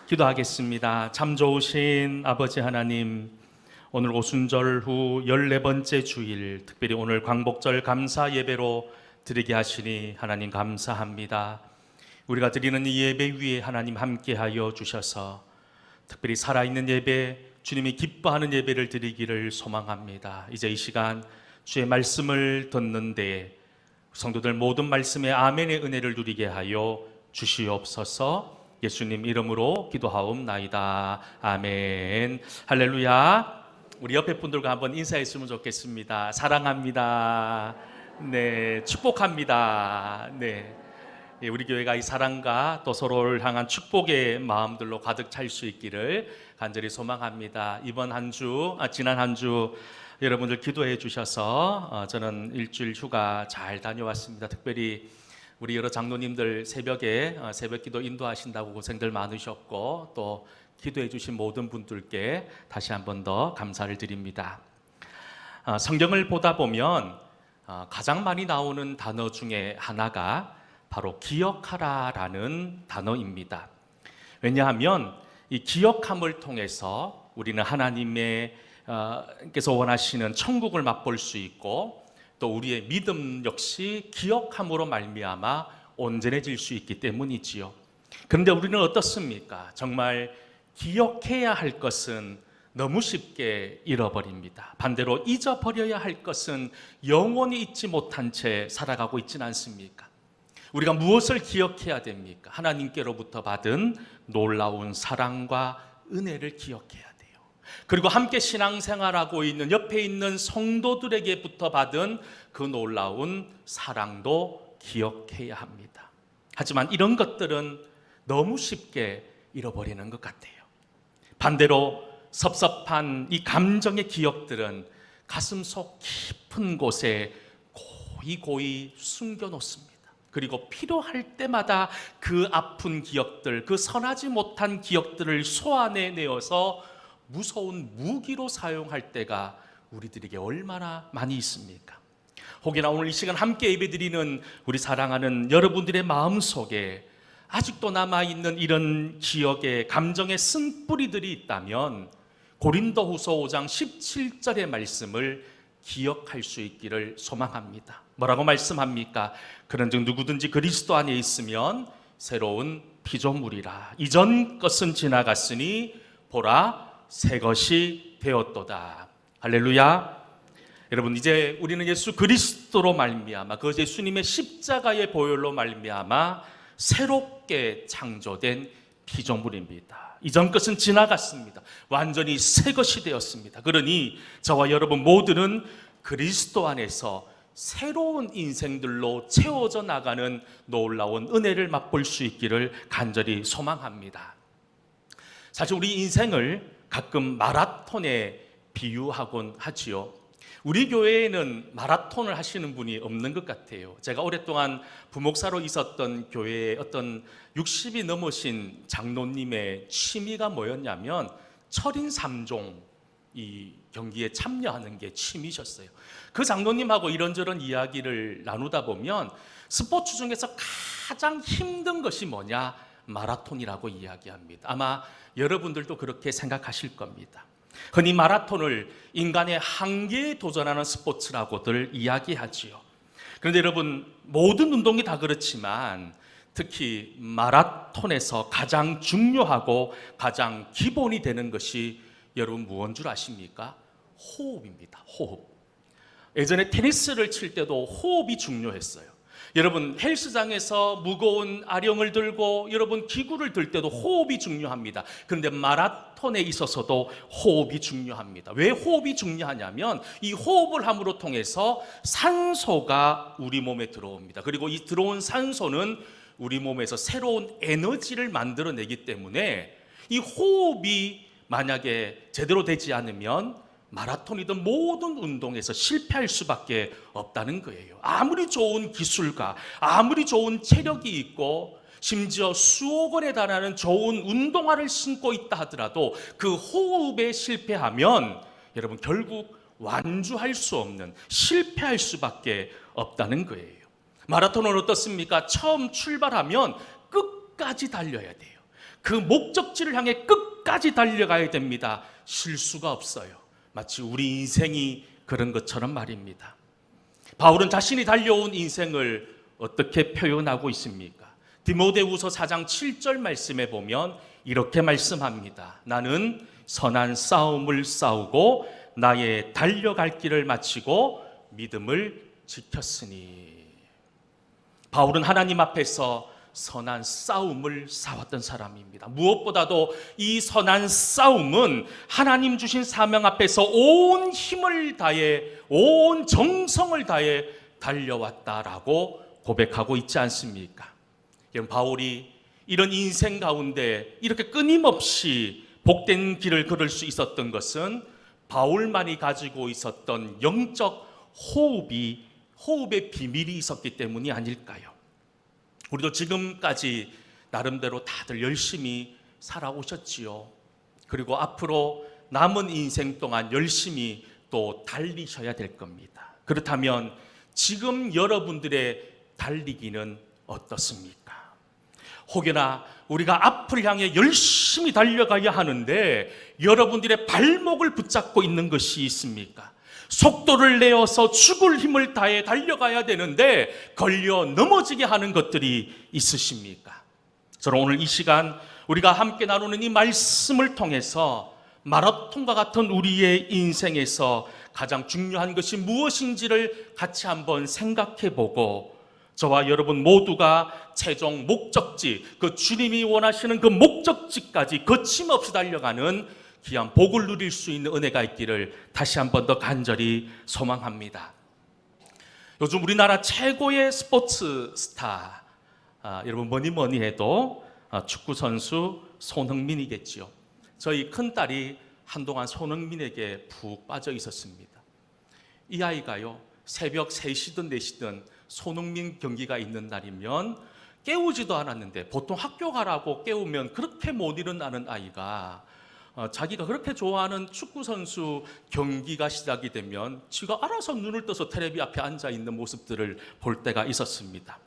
기도하겠습니다. 참 좋으신 아버지 하나님, 오늘 오순절 후 14번째 주일, 특별히 오늘 광복절 감사 예배로 드리게 하시니 하나님 감사합니다. 우리가 드리는 이 예배 위에 하나님 함께하여 주셔서 특별히 살아있는 예배, 주님이 기뻐하는 예배를 드리기를 소망합니다. 이제 이 시간 주의 말씀을 듣는데 성도들 모든 말씀에 아멘의 은혜를 누리게 하여 주시옵소서. 예수님 이름으로 기도하옵나이다. 아멘. 할렐루야. 우리 옆에 분들과 한번 인사했으면 좋겠습니다. 사랑합니다. 네, 축복합니다. 네, 우리 교회가 이 사랑과 또 서로를 향한 축복의 마음들로 가득 찰 수 있기를 간절히 소망합니다. 이번 한 주, 지난 한 주 여러분들 기도해 주셔서 저는 일주일 휴가 잘 다녀왔습니다. 특별히 우리 여러 장로님들 새벽에 새벽 기도 인도하신다고 고생들 많으셨고 또 기도해 주신 모든 분들께 다시 한 번 더 감사를 드립니다. 성경을 보다 보면 가장 많이 나오는 단어 중에 하나가 바로 기억하라라는 단어입니다. 왜냐하면 이 기억함을 통해서 우리는 하나님께서 원하시는 천국을 맛볼 수 있고 또 우리의 믿음 역시 기억함으로 말미암아 온전해질 수 있기 때문이지요. 그런데 우리는 어떻습니까? 정말 기억해야 할 것은 너무 쉽게 잃어버립니다. 반대로 잊어버려야 할 것은 영원히 잊지 못한 채 살아가고 있지는 않습니까? 우리가 무엇을 기억해야 됩니까? 하나님께로부터 받은 놀라운 사랑과 은혜를 기억해야 돼요. 그리고 함께 신앙생활하고 있는 옆에 있는 성도들에게부터 받은 그 놀라운 사랑도 기억해야 합니다. 하지만 이런 것들은 너무 쉽게 잃어버리는 것 같아요. 반대로 섭섭한 이 감정의 기억들은 가슴속 깊은 곳에 고이 숨겨놓습니다. 그리고 필요할 때마다 그 아픈 기억들, 그 선하지 못한 기억들을 소환해내어서 무서운 무기로 사용할 때가 우리들에게 얼마나 많이 있습니까? 혹여나 오늘 이 시간 함께 예배드리는 우리 사랑하는 여러분들의 마음속에 아직도 남아있는 이런 기억의 감정의 쓴뿌리들이 있다면 고린도후서 5장 17절의 말씀을 기억할 수 있기를 소망합니다. 뭐라고 말씀합니까? 그런즉 누구든지 그리스도 안에 있으면 새로운 피조물이라. 이전 것은 지나갔으니 보라 새 것이 되었도다. 할렐루야. 여러분, 이제 우리는 예수 그리스도로 말미암아 그 예수님의 십자가의 보혈로 말미암아 새롭게 창조된 피조물입니다. 이전 것은 지나갔습니다. 완전히 새 것이 되었습니다. 그러니 저와 여러분 모두는 그리스도 안에서 새로운 인생들로 채워져 나가는 놀라운 은혜를 맛볼 수 있기를 간절히 소망합니다. 사실 우리 인생을 가끔 마라톤에 비유하곤 하지요. 우리 교회에는 마라톤을 하시는 분이 없는 것 같아요. 제가 오랫동안 부목사로 있었던 교회에 어떤 60이 넘으신 장로님의 취미가 뭐였냐면 철인 3종 이 경기에 참여하는 게 취미셨어요. 그 장로님하고 이런저런 이야기를 나누다 보면 스포츠 중에서 가장 힘든 것이 뭐냐? 마라톤이라고 이야기합니다. 아마 여러분들도 그렇게 생각하실 겁니다. 흔히 마라톤을 인간의 한계에 도전하는 스포츠라고들 이야기하지요. 그런데 여러분, 모든 운동이 다 그렇지만 특히 마라톤에서 가장 중요하고 가장 기본이 되는 것이 여러분 무엇인 줄 아십니까? 호흡입니다. 호흡. 예전에 테니스를 칠 때도 호흡이 중요했어요. 여러분, 헬스장에서 무거운 아령을 들고 여러분 기구를 들 때도 호흡이 중요합니다. 그런데 마라톤에 있어서도 호흡이 중요합니다. 왜 호흡이 중요하냐면 이 호흡을 함으로 통해서 산소가 우리 몸에 들어옵니다. 그리고 이 들어온 산소는 우리 몸에서 새로운 에너지를 만들어내기 때문에 이 호흡이 만약에 제대로 되지 않으면 마라톤이든 모든 운동에서 실패할 수밖에 없다는 거예요. 아무리 좋은 기술가, 아무리 좋은 체력이 있고 심지어 수억 원에 달하는 좋은 운동화를 신고 있다 하더라도 그 호흡에 실패하면 여러분 결국 완주할 수 없는, 실패할 수밖에 없다는 거예요. 마라톤은 어떻습니까? 처음 출발하면 끝까지 달려야 돼요. 그 목적지를 향해 끝까지 달려가야 됩니다. 쉴 수가 없어요. 마치 우리 인생이 그런 것처럼 말입니다. 바울은 자신이 달려온 인생을 어떻게 표현하고 있습니까? 디모데후서 4장 7절 말씀에 보면 이렇게 말씀합니다. 나는 선한 싸움을 싸우고 나의 달려갈 길을 마치고 믿음을 지켰으니. 바울은 하나님 앞에서 선한 싸움을 싸웠던 사람입니다. 무엇보다도 이 선한 싸움은 하나님 주신 사명 앞에서 온 힘을 다해, 온 정성을 다해 달려왔다라고 고백하고 있지 않습니까? 여러분, 바울이 이런 인생 가운데 이렇게 끊임없이 복된 길을 걸을 수 있었던 것은 바울만이 가지고 있었던 영적 호흡의 비밀이 있었기 때문이 아닐까요? 우리도 지금까지 나름대로 다들 열심히 살아오셨지요. 그리고 앞으로 남은 인생 동안 열심히 또 달리셔야 될 겁니다. 그렇다면 지금 여러분들의 달리기는 어떻습니까? 혹여나 우리가 앞을 향해 열심히 달려가야 하는데 여러분들의 발목을 붙잡고 있는 것이 있습니까? 속도를 내어서 죽을 힘을 다해 달려가야 되는데 걸려 넘어지게 하는 것들이 있으십니까? 저는 오늘 이 시간 우리가 함께 나누는 이 말씀을 통해서 마라톤과 같은 우리의 인생에서 가장 중요한 것이 무엇인지를 같이 한번 생각해보고 저와 여러분 모두가 최종 목적지, 그 주님이 원하시는 그 목적지까지 거침없이 달려가는 귀한 복을 누릴 수 있는 은혜가 있기를 다시 한 번 더 간절히 소망합니다. 요즘 우리나라 최고의 스포츠 스타, 여러분 뭐니 해도 축구 선수 손흥민이겠지요. 저희 큰딸이 한동안 손흥민에게 푹 빠져 있었습니다. 이 아이가요, 새벽 3시든 4시든 손흥민 경기가 있는 날이면 깨우지도 않았는데, 보통 학교 가라고 깨우면 그렇게 못 일어나는 아이가 자기가 그렇게 좋아하는 축구 선수 경기가 시작이 되면 지가 알아서 눈을 떠서 텔레비 앞에 앉아 있는 모습들을 볼 때가 있었습니다.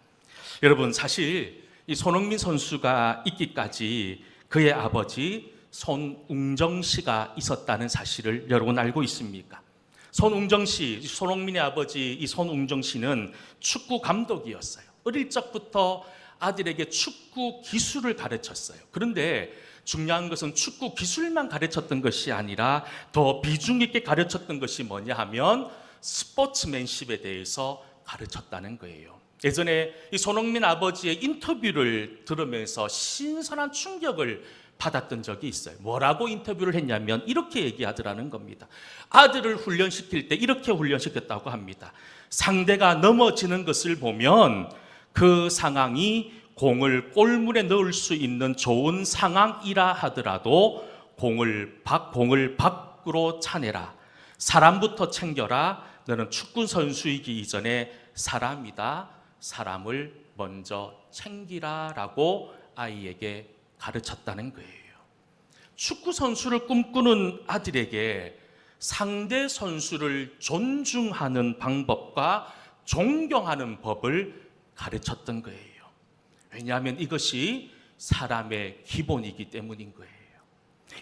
여러분, 사실 이 손흥민 선수가 있기까지 그의 아버지 손웅정 씨가 있었다는 사실을 여러분 알고 있습니까? 손웅정 씨, 손흥민의 아버지 이 손웅정 씨는 축구 감독이었어요. 어릴 적부터 아들에게 축구 기술을 가르쳤어요. 그런데 중요한 것은 축구 기술만 가르쳤던 것이 아니라 더 비중 있게 가르쳤던 것이 뭐냐 하면 스포츠맨십에 대해서 가르쳤다는 거예요. 예전에 이 손흥민 아버지의 인터뷰를 들으면서 신선한 충격을 받았던 적이 있어요. 뭐라고 인터뷰를 했냐면 이렇게 얘기하더라는 겁니다. 아들을 훈련시킬 때 이렇게 훈련시켰다고 합니다. 상대가 넘어지는 것을 보면 그 상황이 공을 골문에 넣을 수 있는 좋은 상황이라 하더라도 공을 밖으로 차내라. 사람부터 챙겨라. 너는 축구 선수이기 이전에 사람이다. 사람을 먼저 챙기라라고 아이에게 가르쳤다는 거예요. 축구 선수를 꿈꾸는 아들에게 상대 선수를 존중하는 방법과 존경하는 법을 가르쳤던 거예요. 왜냐하면 이것이 사람의 기본이기 때문인 거예요.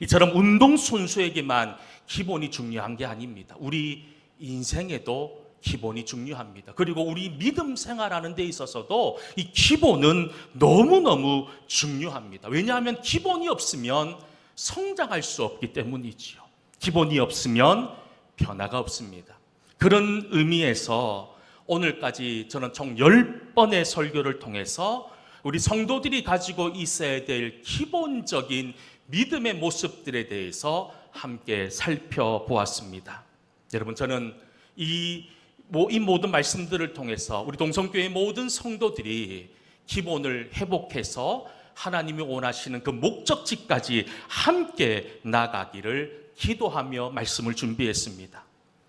이처럼 운동선수에게만 기본이 중요한 게 아닙니다. 우리 인생에도 기본이 중요합니다. 그리고 우리 믿음 생활하는 데 있어서도 이 기본은 너무너무 중요합니다. 왜냐하면 기본이 없으면 성장할 수 없기 때문이지요. 기본이 없으면 변화가 없습니다. 그런 의미에서 오늘까지 저는 총 10번의 설교를 통해서 우리 성도들이 가지고 있어야 될 기본적인 믿음의 모습들에 대해서 함께 살펴보았습니다. 여러분, 저는 이 모든 말씀들을 통해서 우리 동성교회 모든 성도들이 기본을 회복해서 하나님이 원하시는 그 목적지까지 함께 나가기를 기도하며 말씀을 준비했습니다.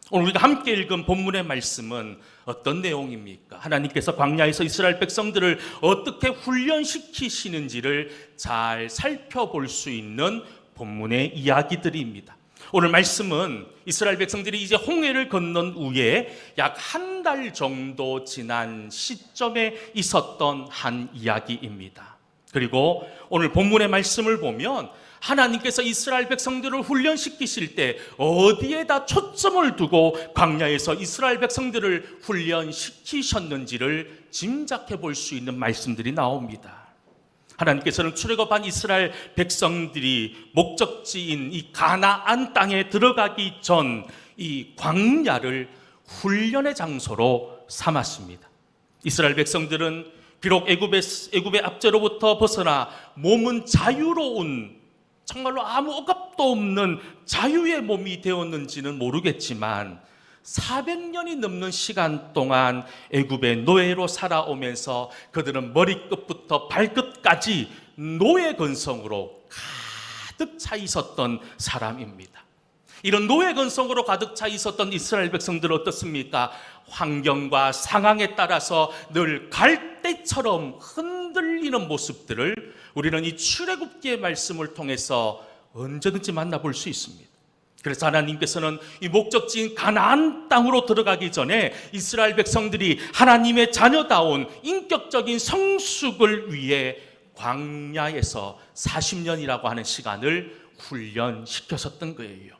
오늘 우리가 함께 읽은 본문의 말씀은 어떤 내용입니까? 하나님께서 광야에서 이스라엘 백성들을 어떻게 훈련시키시는지를 잘 살펴볼 수 있는 본문의 이야기들입니다. 오늘 말씀은 이스라엘 백성들이 이제 홍해를 건넌 후에 약 한 달 정도 지난 시점에 있었던 한 이야기입니다. 그리고 오늘 본문의 말씀을 보면 하나님께서 이스라엘 백성들을 훈련시키실 때 어디에다 초점을 두고 광야에서 이스라엘 백성들을 훈련시키셨는지를 짐작해 볼 수 있는 말씀들이 나옵니다. 하나님께서는 출애굽한 이스라엘 백성들이 목적지인 이 가나안 땅에 들어가기 전 이 광야를 훈련의 장소로 삼았습니다. 이스라엘 백성들은 비록 애굽의 압제로부터 벗어나 몸은 자유로운, 정말로 아무 억압도 없는 자유의 몸이 되었는지는 모르겠지만 400년이 넘는 시간 동안 애굽의 노예로 살아오면서 그들은 머리끝부터 발끝까지 노예 근성으로 가득 차 있었던 사람입니다. 이런 노예 근성으로 가득 차 있었던 이스라엘 백성들은 어떻습니까? 환경과 상황에 따라서 늘 갈대처럼 흔들리는 모습들을 우리는 이 출애굽기의 말씀을 통해서 언제든지 만나볼 수 있습니다. 그래서 하나님께서는 이 목적지인 가나안 땅으로 들어가기 전에 이스라엘 백성들이 하나님의 자녀다운 인격적인 성숙을 위해 광야에서 40년이라고 하는 시간을 훈련시켰었던 거예요.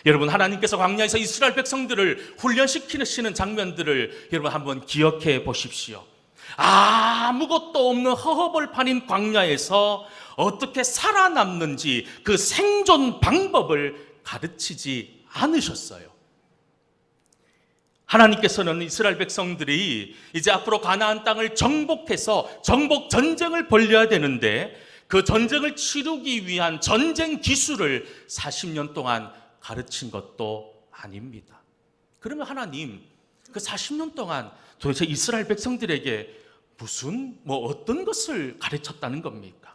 여러분, 하나님께서 광야에서 이스라엘 백성들을 훈련시키시는 장면들을 여러분 한번 기억해 보십시오. 아무것도 없는 허허벌판인 광야에서 어떻게 살아남는지 그 생존 방법을 가르치지 않으셨어요. 하나님께서는 이스라엘 백성들이 이제 앞으로 가나안 땅을 정복해서 정복 전쟁을 벌여야 되는데 그 전쟁을 치르기 위한 전쟁 기술을 40년 동안 가르친 것도 아닙니다. 그러면 하나님 그 40년 동안 도대체 이스라엘 백성들에게 어떤 것을 가르쳤다는 겁니까?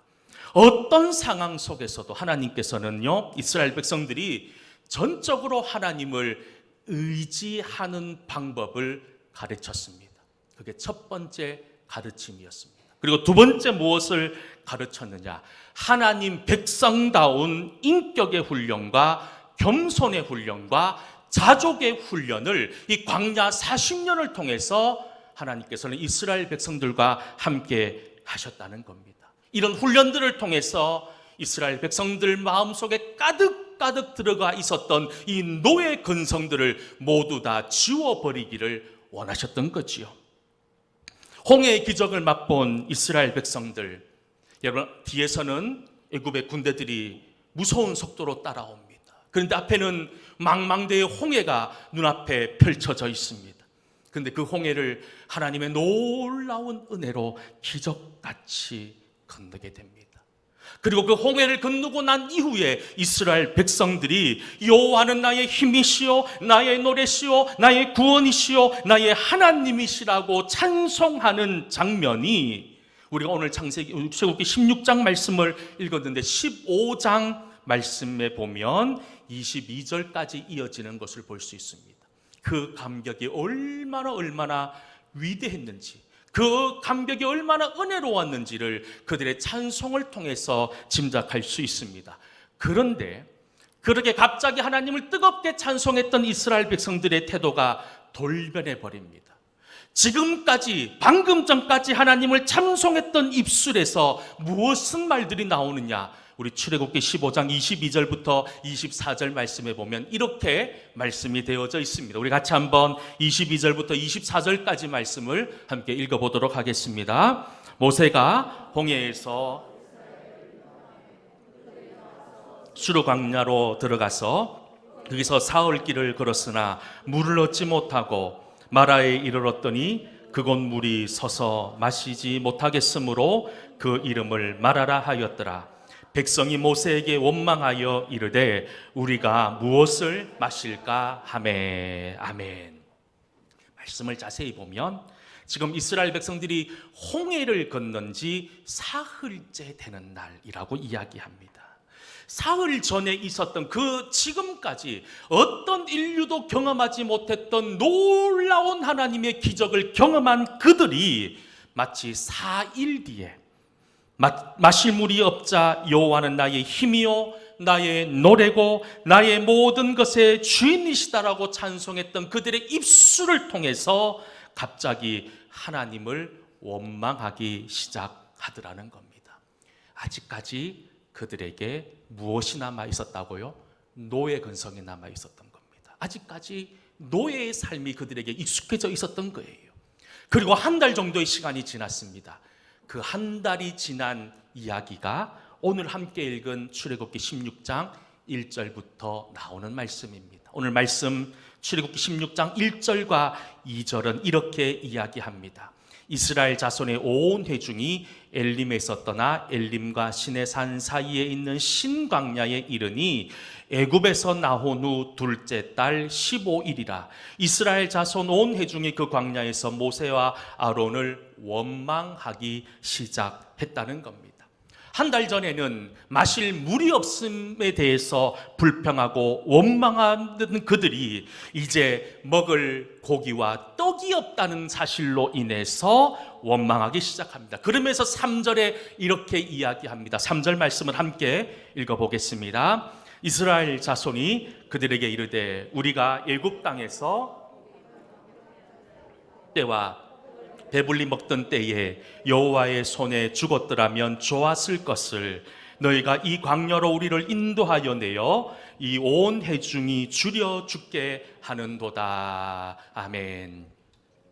어떤 상황 속에서도 하나님께서는요, 이스라엘 백성들이 전적으로 하나님을 의지하는 방법을 가르쳤습니다. 그게 첫 번째 가르침이었습니다. 그리고 두 번째 무엇을 가르쳤느냐? 하나님 백성다운 인격의 훈련과 겸손의 훈련과 자족의 훈련을 이 광야 40년을 통해서 하나님께서는 이스라엘 백성들과 함께 하셨다는 겁니다. 이런 훈련들을 통해서 이스라엘 백성들 마음속에 가득 들어가 있었던 이 노예 근성들을 모두 다 지워버리기를 원하셨던 거지요. 홍해의 기적을 맛본 이스라엘 백성들, 여러분 뒤에서는 애굽의 군대들이 무서운 속도로 따라옵니다. 그런데 앞에는 망망대해 홍해가 눈앞에 펼쳐져 있습니다. 그런데 그 홍해를 하나님의 놀라운 은혜로 기적같이 건너게 됩니다. 그리고 그 홍해를 건너고 난 이후에 이스라엘 백성들이 여호와는 나의 힘이시요 나의 노래시요 나의 구원이시요 나의 하나님이시라고 찬송하는 장면이, 우리가 오늘 창세기 16장 말씀을 읽었는데 15장 말씀에 보면 22절까지 이어지는 것을 볼 수 있습니다. 그 감격이 얼마나 위대했는지, 그 감격이 얼마나 은혜로웠는지를 그들의 찬송을 통해서 짐작할 수 있습니다. 그런데 그렇게 갑자기 하나님을 뜨겁게 찬송했던 이스라엘 백성들의 태도가 돌변해 버립니다. 지금까지, 방금 전까지 하나님을 찬송했던 입술에서 무슨 말들이 나오느냐? 우리 출애굽기 15장 22절부터 24절 말씀에 보면 이렇게 말씀이 되어져 있습니다. 우리 같이 한번 22절부터 24절까지 말씀을 함께 읽어보도록 하겠습니다. 모세가 홍해에서 수르 광야로 들어가서 거기서 사흘 길을 걸었으나 물을 얻지 못하고 마라에 이르렀더니 그곳 물이 서서 마시지 못하겠으므로 그 이름을 마라라 하였더라. 백성이 모세에게 원망하여 이르되 우리가 무엇을 마실까 하매. 아멘. 말씀을 자세히 보면 지금 이스라엘 백성들이 홍해를 건넌 지 사흘째 되는 날이라고 이야기합니다. 사흘 전에 있었던 그 지금까지 어떤 인류도 경험하지 못했던 놀라운 하나님의 기적을 경험한 그들이 마치 4일 뒤에 마실 물이 없자 여호와는 나의 힘이요 나의 노래고 나의 모든 것의 주인이시다라고 찬송했던 그들의 입술을 통해서 갑자기 하나님을 원망하기 시작하더라는 겁니다. 아직까지 그들에게 무엇이 남아 있었다고요? 노예 근성이 남아 있었던 겁니다. 아직까지 노예의 삶이 그들에게 익숙해져 있었던 거예요. 그리고 한 달 정도의 시간이 지났습니다. 그 한 달이 지난 이야기가 오늘 함께 읽은 출애굽기 16장 1절부터 나오는 말씀입니다. 오늘 말씀 출애굽기 16장 1절과 2절은 이렇게 이야기합니다. 이스라엘 자손의 온 회중이 엘림에서 떠나 엘림과 시내산 사이에 있는 신광야에 이르니 애굽에서 나온 후 둘째 달 15일이라. 이스라엘 자손 온 회중이 그 광야에서 모세와 아론을 원망하기 시작했다는 겁니다. 한 달 전에는 마실 물이 없음에 대해서 불평하고 원망하는 그들이 이제 먹을 고기와 떡이 없다는 사실로 인해서 원망하기 시작합니다. 그러면서 3절에 이렇게 이야기합니다. 3절 말씀을 함께 읽어보겠습니다. 이스라엘 자손이 그들에게 이르되 우리가 애굽 땅에서 때와 배불리 먹던 때에 여호와의 손에 죽었더라면 좋았을 것을 너희가 이 광야로 우리를 인도하여 내어 이 온 회중이 줄여 죽게 하는도다. 아멘.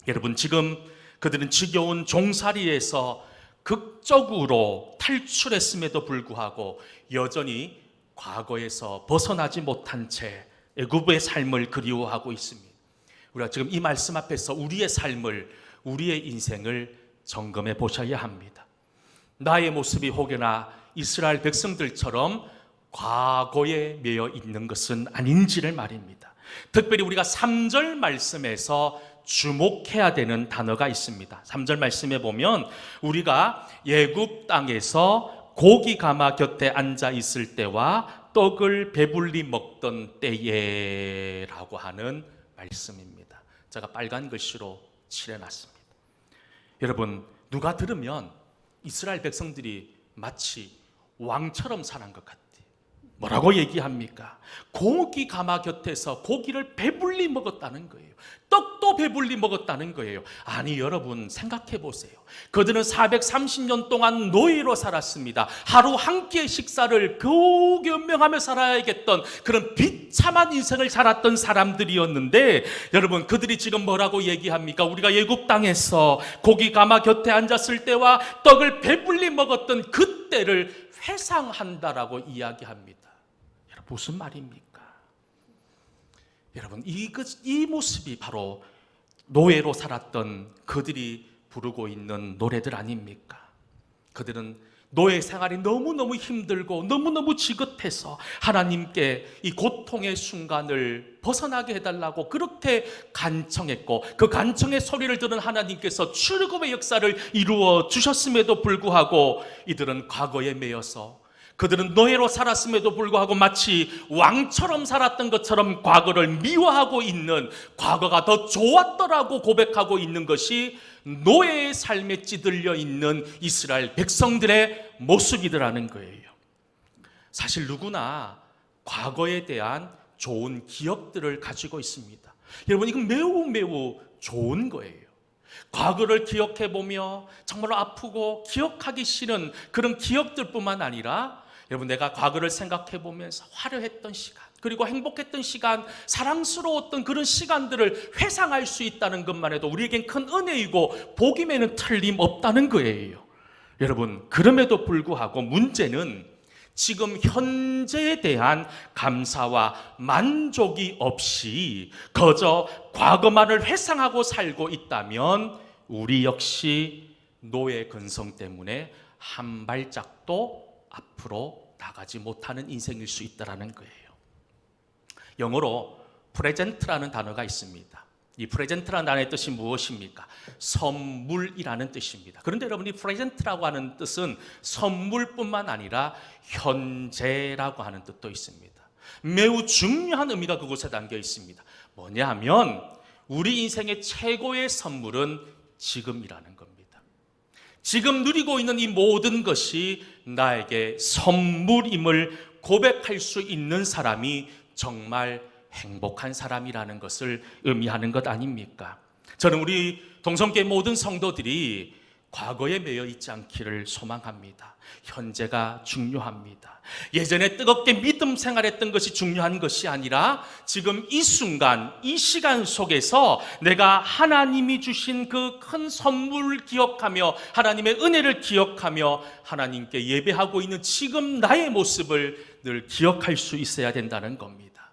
여러분, 지금 그들은 지겨운 종살이에서 극적으로 탈출했음에도 불구하고 여전히 과거에서 벗어나지 못한 채 애굽의 삶을 그리워하고 있습니다. 우리가 지금 이 말씀 앞에서 우리의 삶을, 우리의 인생을 점검해 보셔야 합니다. 나의 모습이 혹여나 이스라엘 백성들처럼 과거에 매여 있는 것은 아닌지를 말입니다. 특별히 우리가 3절 말씀에서 주목해야 되는 단어가 있습니다. 3절 말씀에 보면 우리가 애굽 땅에서 고기 가마 곁에 앉아 있을 때와 떡을 배불리 먹던 때에라고 하는 말씀입니다. 제가 빨간 글씨로 칠해놨습니다. 여러분, 누가 들으면 이스라엘 백성들이 마치 왕처럼 살한 것 같아요. 뭐라고 얘기합니까? 고기 가마 곁에서 고기를 배불리 먹었다는 거예요. 떡도 배불리 먹었다는 거예요. 아니, 여러분 생각해 보세요. 그들은 430년 동안 노예로 살았습니다. 하루 한 끼의 식사를 겨우 연명하며 살아야겠던 그런 비참한 인생을 살았던 사람들이었는데, 여러분 그들이 지금 뭐라고 얘기합니까? 우리가 애굽 땅에서 고기 가마 곁에 앉았을 때와 떡을 배불리 먹었던 그때를 회상한다라고 이야기합니다. 여러분, 무슨 말입니까? 여러분, 이 모습이 바로 노예로 살았던 그들이 부르고 있는 노래들 아닙니까? 그들은 노예 생활이 너무너무 힘들고 너무너무 지긋해서 하나님께 이 고통의 순간을 벗어나게 해달라고 그렇게 간청했고, 그 간청의 소리를 들은 하나님께서 출애굽의 역사를 이루어 주셨음에도 불구하고 이들은 과거에 매여서, 그들은 노예로 살았음에도 불구하고 마치 왕처럼 살았던 것처럼 과거를 미워하고 있는, 과거가 더 좋았더라고 고백하고 있는 것이 노예의 삶에 찌들려 있는 이스라엘 백성들의 모습이더라는 거예요. 사실 누구나 과거에 대한 좋은 기억들을 가지고 있습니다. 여러분, 이건 매우 좋은 거예요. 과거를 기억해보며 정말로 아프고 기억하기 싫은 그런 기억들뿐만 아니라, 여러분 내가 과거를 생각해보면서 화려했던 시간, 그리고 행복했던 시간, 사랑스러웠던 그런 시간들을 회상할 수 있다는 것만 해도 우리에겐 큰 은혜이고 복임에는 틀림없다는 거예요. 여러분, 그럼에도 불구하고 문제는 지금 현재에 대한 감사와 만족이 없이 그저 과거만을 회상하고 살고 있다면 우리 역시 노예 근성 때문에 한 발짝도 앞으로 나가지 못하는 인생일 수 있다는 거예요. 영어로 프레젠트라는 단어가 있습니다. 이 프레젠트라는 단어의 뜻이 무엇입니까? 선물이라는 뜻입니다. 그런데 여러분, 이 프레젠트라고 하는 뜻은 선물뿐만 아니라 현재라고 하는 뜻도 있습니다. 매우 중요한 의미가 그곳에 담겨 있습니다. 뭐냐 하면 우리 인생의 최고의 선물은 지금이라는 겁니다. 지금 누리고 있는 이 모든 것이 나에게 선물임을 고백할 수 있는 사람이 정말 행복한 사람이라는 것을 의미하는 것 아닙니까? 저는 우리 동성교회 모든 성도들이 과거에 매여 있지 않기를 소망합니다. 현재가 중요합니다. 예전에 뜨겁게 믿음 생활했던 것이 중요한 것이 아니라 지금 이 순간, 이 시간 속에서 내가 하나님이 주신 그 큰 선물을 기억하며 하나님의 은혜를 기억하며 하나님께 예배하고 있는 지금 나의 모습을 늘 기억할 수 있어야 된다는 겁니다.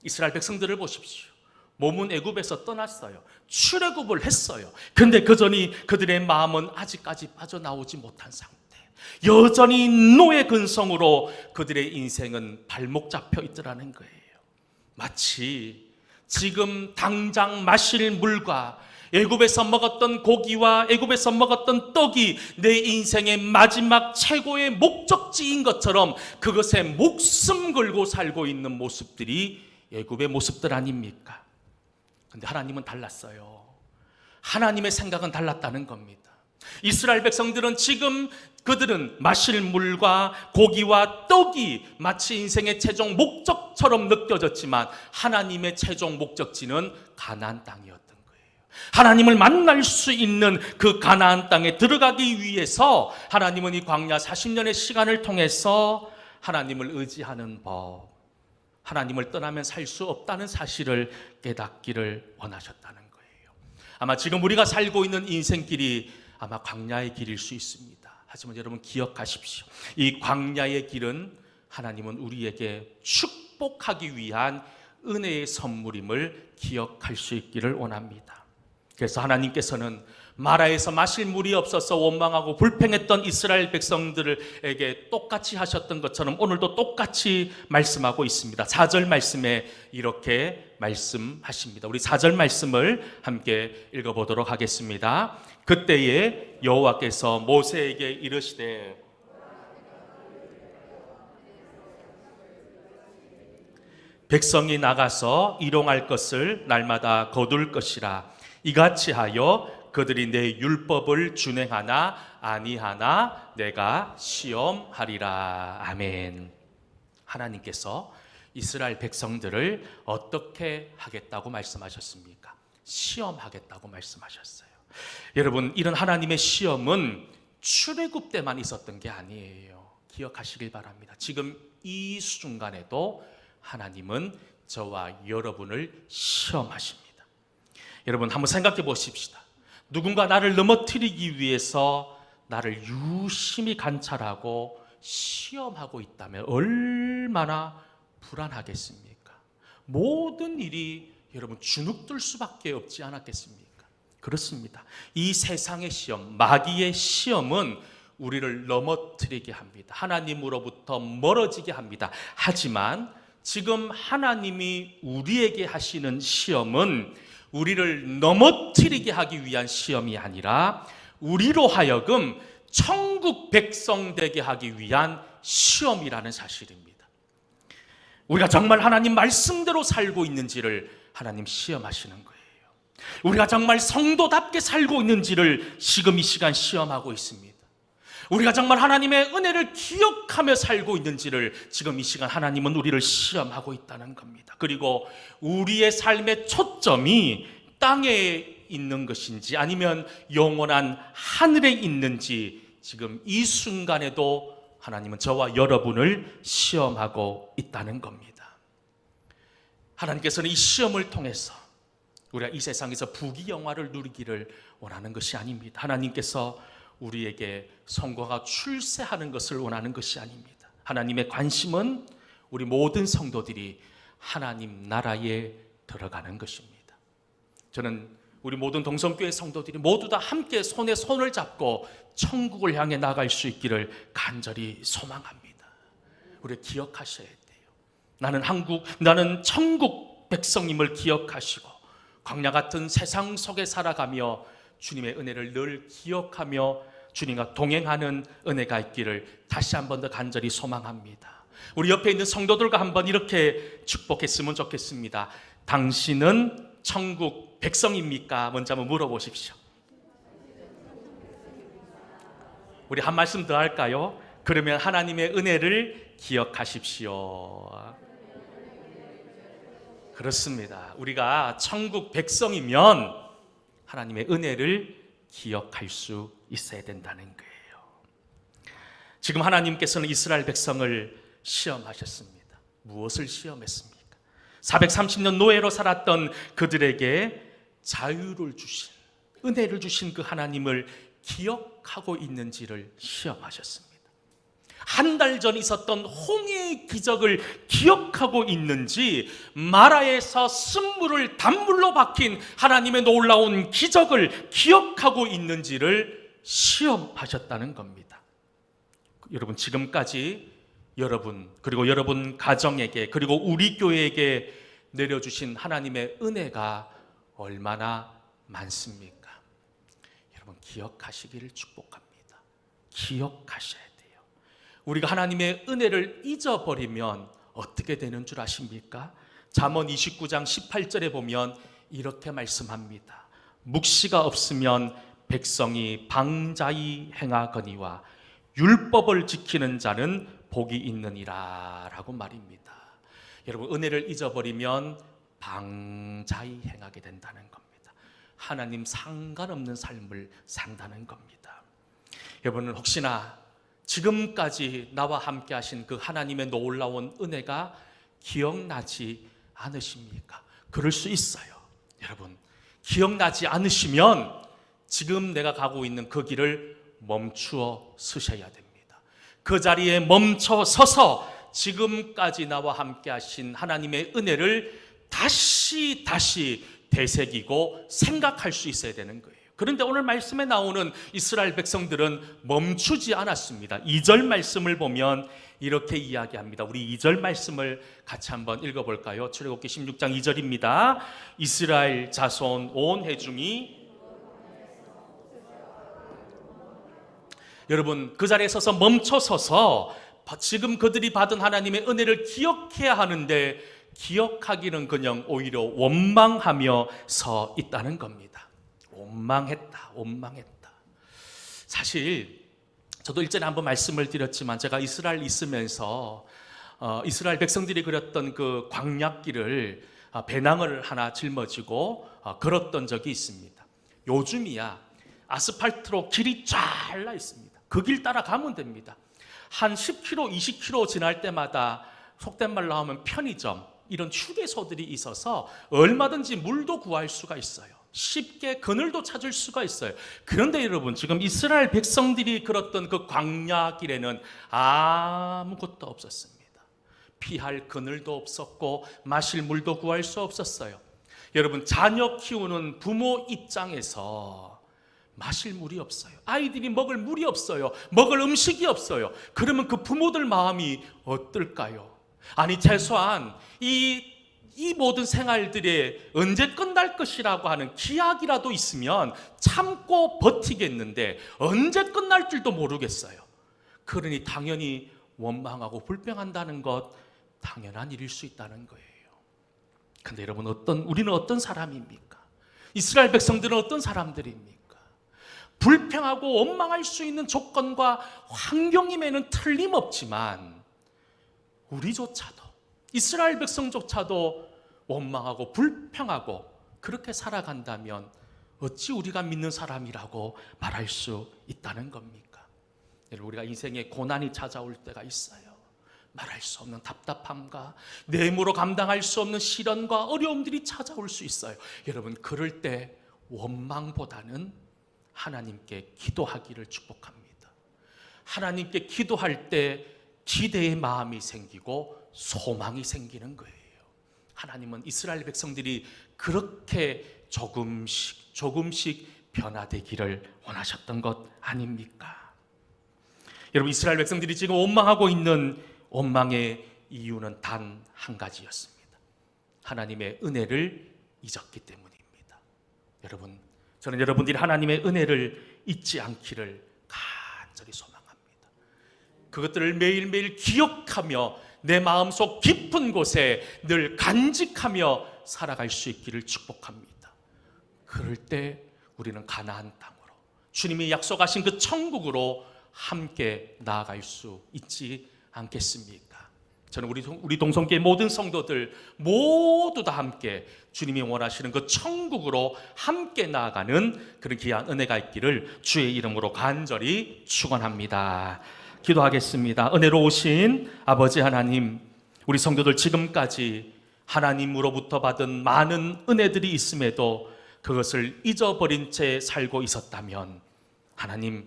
이스라엘 백성들을 보십시오. 몸은 애굽에서 떠났어요. 출애굽을 했어요. 근데 그전이 그들의 마음은 아직까지 빠져나오지 못한 상태. 여전히 노예 근성으로 그들의 인생은 발목 잡혀 있더라는 거예요. 마치 지금 당장 마실 물과 애굽에서 먹었던 고기와 애굽에서 먹었던 떡이 내 인생의 마지막 최고의 목적지인 것처럼 그것에 목숨 걸고 살고 있는 모습들이 애굽의 모습들 아닙니까? 근데 하나님은 달랐어요. 하나님의 생각은 달랐다는 겁니다. 이스라엘 백성들은 지금 그들은 마실 물과 고기와 떡이 마치 인생의 최종 목적처럼 느껴졌지만 하나님의 최종 목적지는 가나안 땅이었던 거예요. 하나님을 만날 수 있는 그 가나안 땅에 들어가기 위해서 하나님은 이 광야 40년의 시간을 통해서 하나님을 의지하는 법, 하나님을 떠나면 살 수 없다는 사실을 깨닫기를 원하셨다는 거예요. 아마 지금 우리가 살고 있는 인생길이 아마 광야의 길일 수 있습니다. 하지만 여러분 기억하십시오. 이 광야의 길은 하나님은 우리에게 축복하기 위한 은혜의 선물임을 기억할 수 있기를 원합니다. 그래서 하나님께서는 마라에서 마실 물이 없어서 원망하고 불평했던 이스라엘 백성들에게 똑같이 하셨던 것처럼 오늘도 똑같이 말씀하고 있습니다. 4절 말씀에 이렇게 말씀하십니다. 우리 4절 말씀을 함께 읽어보도록 하겠습니다. 그때에 여호와께서 모세에게 이르시되 백성이 나가서 일용할 것을 날마다 거둘 것이라. 이같이 하여 그들이 내 율법을 준행하나 아니하나 내가 시험하리라. 아멘. 하나님께서 이스라엘 백성들을 어떻게 하겠다고 말씀하셨습니까? 시험하겠다고 말씀하셨어요. 여러분, 이런 하나님의 시험은 출애굽 때만 있었던 게 아니에요. 기억하시길 바랍니다. 지금 이 순간에도 하나님은 저와 여러분을 시험하십니다. 여러분 한번 생각해 보십시다. 누군가 나를 넘어뜨리기 위해서 나를 유심히 관찰하고 시험하고 있다면 얼마나 불안하겠습니까? 모든 일이 여러분 주눅들 수밖에 없지 않았겠습니까? 그렇습니다. 이 세상의 시험, 마귀의 시험은 우리를 넘어뜨리게 합니다. 하나님으로부터 멀어지게 합니다. 하지만 지금 하나님이 우리에게 하시는 시험은 우리를 넘어뜨리게 하기 위한 시험이 아니라 우리로 하여금 천국 백성 되게 하기 위한 시험이라는 사실입니다. 우리가 정말 하나님 말씀대로 살고 있는지를 하나님 시험하시는 거예요. 우리가 정말 성도답게 살고 있는지를 지금 이 시간 시험하고 있습니다. 우리가 정말 하나님의 은혜를 기억하며 살고 있는지를 지금 이 시간 하나님은 우리를 시험하고 있다는 겁니다. 그리고 우리의 삶의 초점이 땅에 있는 것인지 아니면 영원한 하늘에 있는지 지금 이 순간에도 하나님은 저와 여러분을 시험하고 있다는 겁니다. 하나님께서는 이 시험을 통해서 우리가 이 세상에서 부귀영화를 누리기를 원하는 것이 아닙니다. 하나님께서 우리에게 성과가 출세하는 것을 원하는 것이 아닙니다. 하나님의 관심은 우리 모든 성도들이 하나님 나라에 들어가는 것입니다. 저는 우리 모든 동성교회 성도들이 모두 다 함께 손에 손을 잡고 천국을 향해 나갈 수 있기를 간절히 소망합니다. 우리 기억하셔야 돼요. 나는 천국 백성임을 기억하시고 광야 같은 세상 속에 살아가며 주님의 은혜를 늘 기억하며 주님과 동행하는 은혜가 있기를 다시 한 번 더 간절히 소망합니다. 우리 옆에 있는 성도들과 한번 이렇게 축복했으면 좋겠습니다. 당신은 천국 백성입니까? 먼저 한번 물어보십시오. 우리 한 말씀 더 할까요? 그러면 하나님의 은혜를 기억하십시오. 그렇습니다. 우리가 천국 백성이면 하나님의 은혜를 기억할 수 있어야 된다는 거예요. 지금 하나님께서는 이스라엘 백성을 시험하셨습니다. 무엇을 시험했습니까? 430년 노예로 살았던 그들에게 자유를 주신, 은혜를 주신 그 하나님을 기억하고 있는지를 시험하셨습니다. 한 달 전 있었던 홍해의 기적을 기억하고 있는지, 마라에서 쓴물을 단물로 바뀐 하나님의 놀라운 기적을 기억하고 있는지를 시험하셨다는 겁니다. 여러분, 지금까지 여러분, 그리고 여러분 가정에게, 그리고 우리 교회에게 내려주신 하나님의 은혜가 얼마나 많습니까? 여러분, 기억하시기를 축복합니다. 기억하셔야 돼요. 우리가 하나님의 은혜를 잊어버리면 어떻게 되는 줄 아십니까? 잠언 29장 18절에 보면 이렇게 말씀합니다. 묵시가 없으면 백성이 방자히 행하거니와 율법을 지키는 자는 복이 있느니라 라고 말입니다. 여러분, 은혜를 잊어버리면 방자히 행하게 된다는 겁니다. 하나님 상관없는 삶을 산다는 겁니다. 여러분은 혹시나 지금까지 나와 함께 하신 그 하나님의 놀라운 은혜가 기억나지 않으십니까? 그럴 수 있어요. 여러분, 기억나지 않으시면 지금 내가 가고 있는 그 길을 멈추어 서셔야 됩니다. 그 자리에 멈춰 서서 지금까지 나와 함께 하신 하나님의 은혜를 다시 되새기고 생각할 수 있어야 되는 거예요. 그런데 오늘 말씀에 나오는 이스라엘 백성들은 멈추지 않았습니다. 2절 말씀을 보면 이렇게 이야기합니다. 우리 2절 말씀을 같이 한번 읽어볼까요? 출애굽기 16장 2절입니다. 이스라엘 자손 온 회중이, 여러분, 그 자리에 서서 멈춰 서서 지금 그들이 받은 하나님의 은혜를 기억해야 하는데 기억하기는 그냥 오히려 원망하며 서 있다는 겁니다. 원망했다. 사실 저도 일전에 한번 말씀을 드렸지만 제가 이스라엘 있으면서 이스라엘 백성들이 그렸던 그 광야길을 배낭을 하나 짊어지고 걸었던 적이 있습니다. 요즘이야 아스팔트로 길이 잘라 있습니다. 그 길 따라 가면 됩니다. 한 10km, 20km 지날 때마다 속된 말로 하면 편의점, 이런 휴게소들이 있어서 얼마든지 물도 구할 수가 있어요. 쉽게 그늘도 찾을 수가 있어요. 그런데 여러분, 지금 이스라엘 백성들이 걸었던 그 광야길에는 아무것도 없었습니다. 피할 그늘도 없었고 마실 물도 구할 수 없었어요. 여러분, 자녀 키우는 부모 입장에서 마실 물이 없어요. 아이들이 먹을 물이 없어요. 먹을 음식이 없어요. 그러면 그 부모들 마음이 어떨까요? 아니, 최소한 이 모든 생활들이 언제 끝날 것이라고 하는 기약이라도 있으면 참고 버티겠는데 언제 끝날 줄도 모르겠어요. 그러니 당연히 원망하고 불평한다는 것 당연한 일일 수 있다는 거예요. 근데 여러분, 우리는 어떤 사람입니까? 이스라엘 백성들은 어떤 사람들입니까? 불평하고 원망할 수 있는 조건과 환경임에는 틀림없지만 우리조차도, 이스라엘 백성조차도 원망하고 불평하고 그렇게 살아간다면 어찌 우리가 믿는 사람이라고 말할 수 있다는 겁니까? 여러분, 우리가 인생에 고난이 찾아올 때가 있어요. 말할 수 없는 답답함과 내 힘으로 감당할 수 없는 시련과 어려움들이 찾아올 수 있어요. 여러분, 그럴 때 원망보다는 하나님께 기도하기를 축복합니다. 하나님께 기도할 때 기대의 마음이 생기고 소망이 생기는 거예요. 하나님은 이스라엘 백성들이 그렇게 조금씩 변화되기를 원하셨던 것 아닙니까? 여러분, 이스라엘 백성들이 지금 원망하고 있는 원망의 이유는 단 한 가지였습니다. 하나님의 은혜를 잊었기 때문입니다. 여러분, 저는 여러분들이 하나님의 은혜를 잊지 않기를 간절히 소망합니다. 그것들을 매일매일 기억하며 내 마음속 깊은 곳에 늘 간직하며 살아갈 수 있기를 축복합니다. 그럴 때 우리는 가나안 땅으로, 주님이 약속하신 그 천국으로 함께 나아갈 수 있지 않겠습니까? 저는 우리 동성교회 모든 성도들 모두 다 함께 주님이 원하시는 그 천국으로 함께 나아가는 그런 귀한 은혜가 있기를 주의 이름으로 간절히 축원합니다. 기도하겠습니다. 은혜로우신 아버지 하나님, 우리 성도들 지금까지 하나님으로부터 받은 많은 은혜들이 있음에도 그것을 잊어버린 채 살고 있었다면 하나님,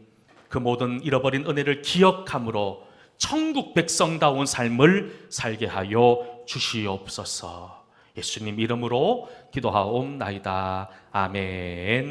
그 모든 잃어버린 은혜를 기억함으로 천국 백성다운 삶을 살게 하여 주시옵소서. 예수님 이름으로 기도하옵나이다. 아멘.